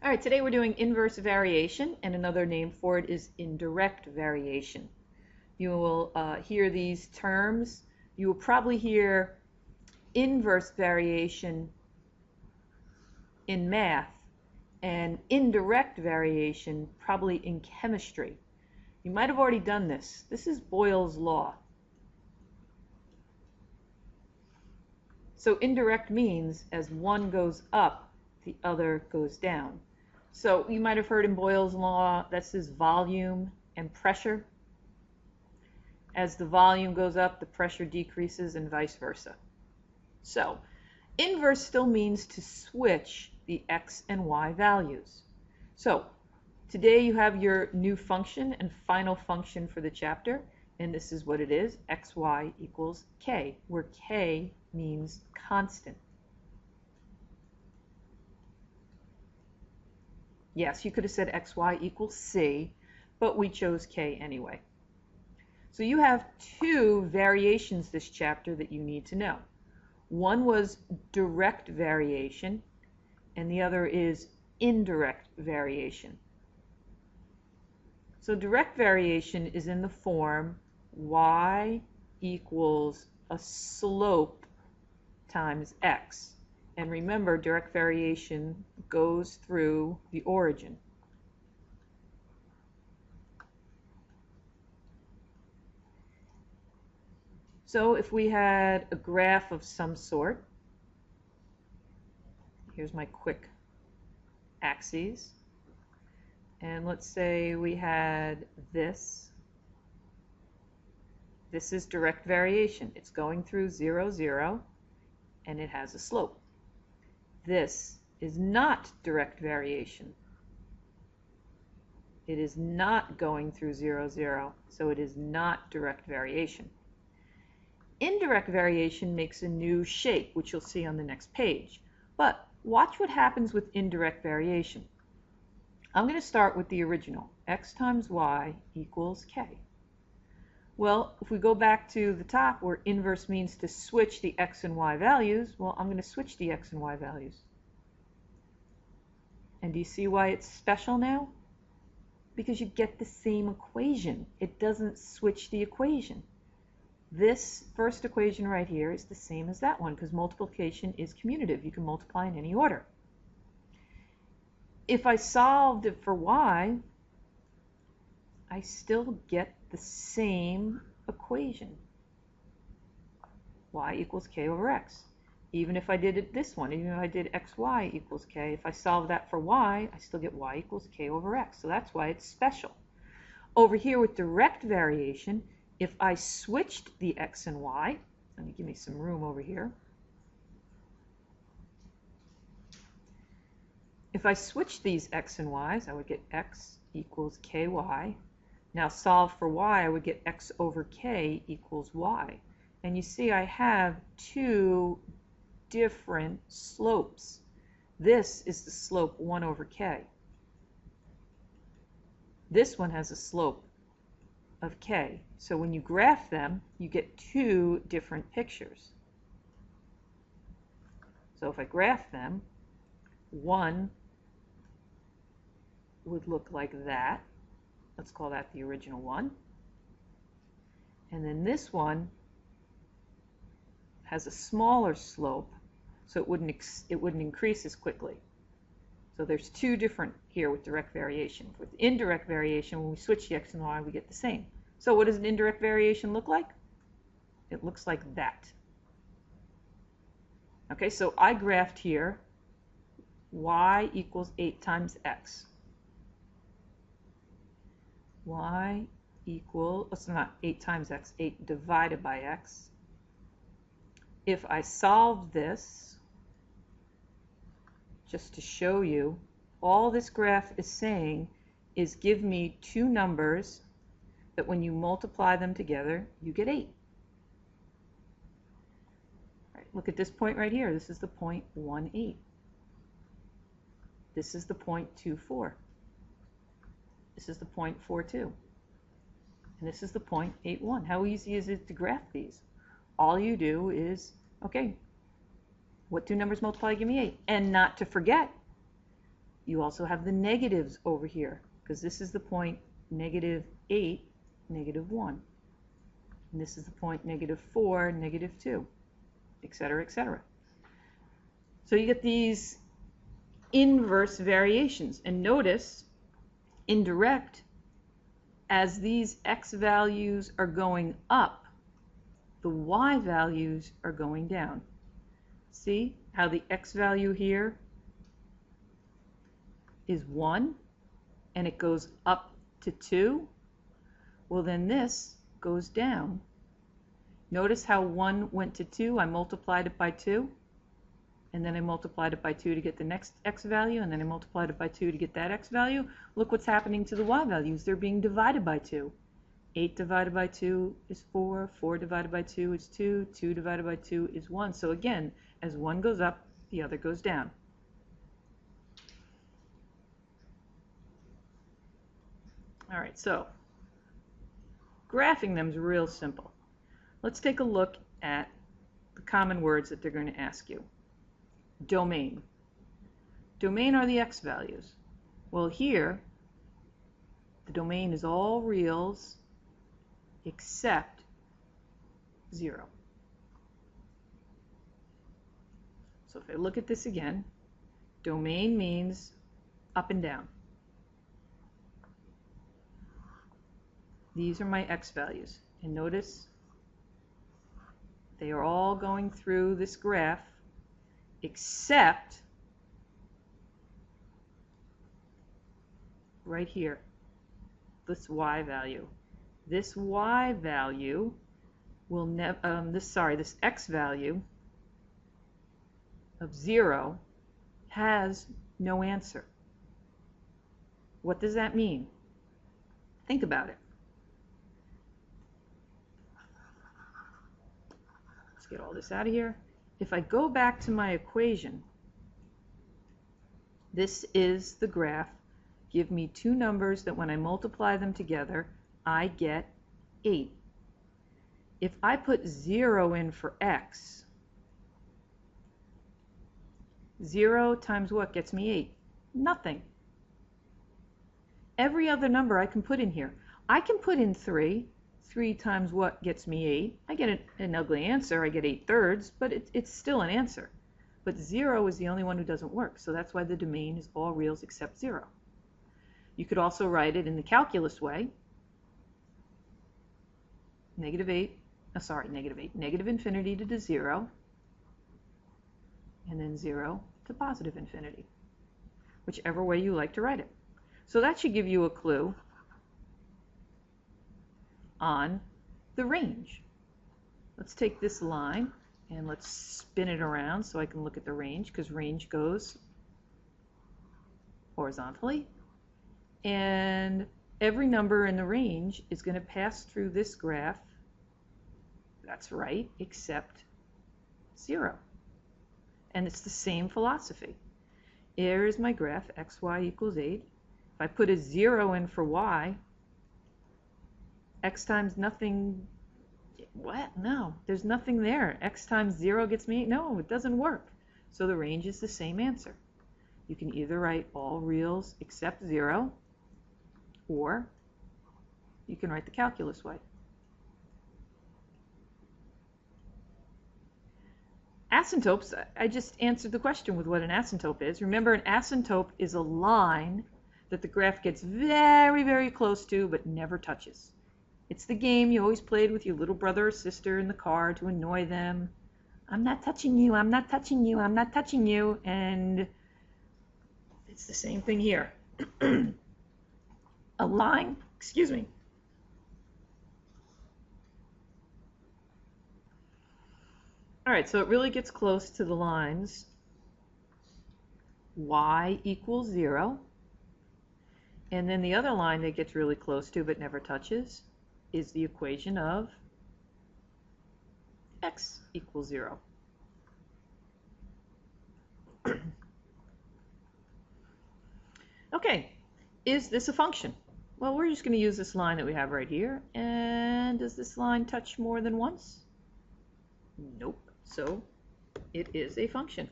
All right, today we're doing inverse variation, and another name for it is indirect variation. You will hear these terms. You will probably hear inverse variation in math and indirect variation probably in chemistry. You might have already done this. This is Boyle's law. So indirect means as one goes up, the other goes down. So you might have heard in Boyle's law, that's his volume and pressure. As the volume goes up, the pressure decreases and vice versa. So inverse still means to switch the x and y values. So today you have your new function and final function for the chapter, and this is what it is, xy equals k, where k means constant. Yes, you could have said xy equals c, but we chose k anyway. So you have two variations this chapter that you need to know. One was direct variation, and the other is indirect variation. So direct variation is in the form y equals a slope times x. And remember, direct variation goes through the origin. So if we had a graph of some sort, here's my quick axes, and let's say we had this. This is direct variation. It's going through 0, 0, and it has a slope. This is not direct variation. It is not going through 0, 0, so it is not direct variation. Indirect variation makes a new shape, which you'll see on the next page. But watch what happens with indirect variation. I'm going to start with the original, x times y equals k. Well, if we go back to the top where inverse means to switch the x and y values, well, I'm going to switch the x and y values. And do you see why it's special now? Because you get the same equation. It doesn't switch the equation. This first equation right here is the same as that one because multiplication is commutative. You can multiply in any order. If I solved it for y, I still get the same equation. Y equals k over x. Even if I did it this one, even if I did xy equals k, if I solve that for y, I still get y equals k over x. So that's why it's special. Over here with direct variation, if I switched the x and y, let me give me some room over here. If I switch these x and y's, I would get x equals ky. Now solve for y, I would get x over k equals y. And you see I have two different slopes. This is the slope 1 over k. This one has a slope of k. So when you graph them, you get two different pictures. So if I graph them, one would look like that. Let's call that the original one. And then this one has a smaller slope, so it wouldn't increase as quickly. So there's two different here with direct variation. With indirect variation, when we switch the x and y, we get the same. So what does an indirect variation look like? It looks like that. Okay, so I graphed here y equals 8 times x. Y equals, it's not 8 times x, 8 divided by x. If I solve this, just to show you, all this graph is saying is give me two numbers that when you multiply them together, you get 8. All right, look at this point right here. This is the point 1, 8. This is the point 2, 4. This is the point 4, 2. And this is the point 8, 1. How easy is it to graph these? All you do is, okay, what two numbers multiply give me 8? And not to forget, You also have the negatives over here, because this is the point -8, -1. And this is the point -4, -2, etc., etc. So you get these inverse variations. And notice, indirect, as these x values are going up, the y values are going down. See how the x value here is 1 and it goes up to 2? Well, then this goes down. Notice how 1 went to 2, I multiplied it by 2, and then I multiplied it by 2 to get the next x value, and then I multiplied it by 2 to get that x value. Look what's happening to the y values. They're being divided by 2. 8 divided by 2 is 4, 4 divided by 2 is 2, 2 divided by 2 is 1. So again, as one goes up, the other goes down. All right, so graphing them is real simple. Let's take a look at the common words that they're going to ask you. Domain. Domain are the x values. Well, here, the domain is all reals except 0. So if I look at this again, domain means up and down. These are my x values. And notice they are all going through this graph except right here, this y value. This y value will never, this x value of 0 has no answer. What does that mean? Think about it. Let's get all this out of here. If I go back to my equation, this is the graph. Give me two numbers that when I multiply them together, I get 8. If I put 0 in for x, 0 times what gets me 8? Nothing. Every other number I can put in here. I can put in 3. 3 times what gets me 8? I get an ugly answer. I get 8/3, but it's still an answer. But 0 is the only one who doesn't work, so that's why the domain is all reals except 0. You could also write it in the calculus way. Negative infinity to the 0, and then 0 to positive infinity, whichever way you like to write it. So that should give you a clue on the range. Let's take this line and let's spin it around so I can look at the range, because range goes horizontally, and every number in the range is going to pass through this graph. That's right, except 0. And it's the same philosophy. Here is my graph, xy equals 8. If I put a 0 in for y, x times nothing, what? No, there's nothing there. X times 0 gets me 8. No, it doesn't work. So the range is the same answer. You can either write all reals except 0, or you can write the calculus way. Asymptotes, I just answered the question with what an asymptote is. Remember, an asymptote is a line that the graph gets very, very close to but never touches. It's the game you always played with your little brother or sister in the car to annoy them. I'm not touching you, I'm not touching you, I'm not touching you. And it's the same thing here. A line, excuse me. All right, so it really gets close to the lines y equals 0. And then the other line that gets really close to but never touches is the equation of x equals 0. Okay, is this a function? Well, we're just going to use this line that we have right here. And does this line touch more than once? Nope. So it is a function.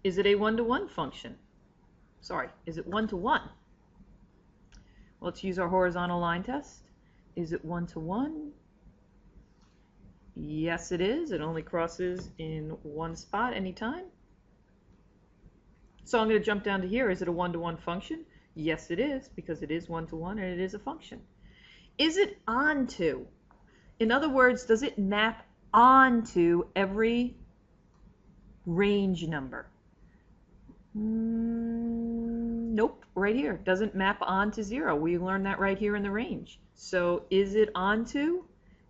Is it a one-to-one function? Sorry, is it one-to-one? Let's use our horizontal line test. Is it one-to-one? Yes, it is. It only crosses in one spot anytime. So I'm going to jump down to here. Is it a one-to-one function? Yes, it is, because it is one-to-one and it is a function. Is it onto? In other words, does it map onto every range number? Nope, right here. Doesn't map onto 0. We learned that right here in the range. So is it onto?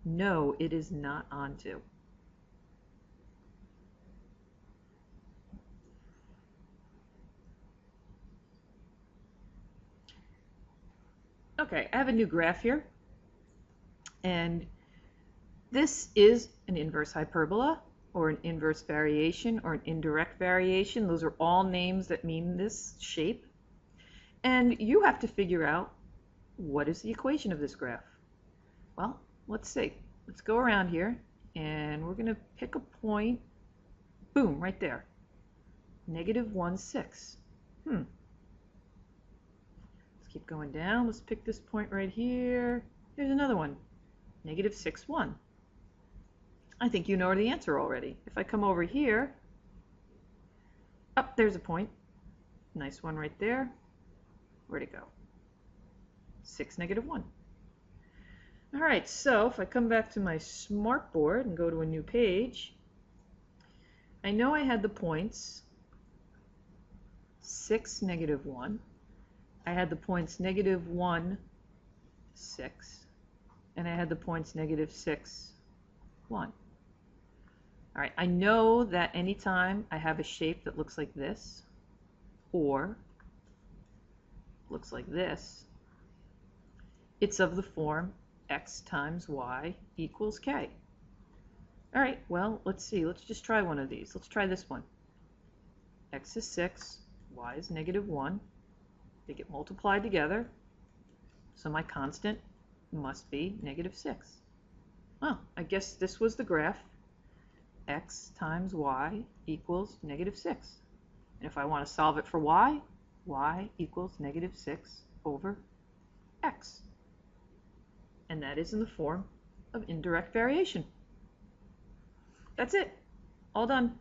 No, it is not onto. Okay, I have a new graph here. And this is an inverse hyperbola, or an inverse variation, or an indirect variation. Those are all names that mean this shape. And you have to figure out, what is the equation of this graph? Well, let's see. Let's go around here, and we're going to pick a point. Boom, right there. -1, 6. Let's keep going down. Let's pick this point right here. Here's another one. -6, 1. I think you know the answer already. If I come over here, there's a point. Nice one right there. Where'd it go? 6, -1. All right, so if I come back to my smartboard and go to a new page, I know I had the points 6, -1. I had the points -1, 6. And I had the points -6, 1. All right, I know that anytime I have a shape that looks like this, or looks like this, it's of the form x times y equals k. All right, well, let's see. Let's just try one of these. Let's try this one. X is 6, y is -1. They get multiplied together, so my constant must be -6. Oh, I guess this was the graph. X times y equals -6. And if I want to solve it for y, y equals -6 over x. And that is in the form of indirect variation. That's it. All done.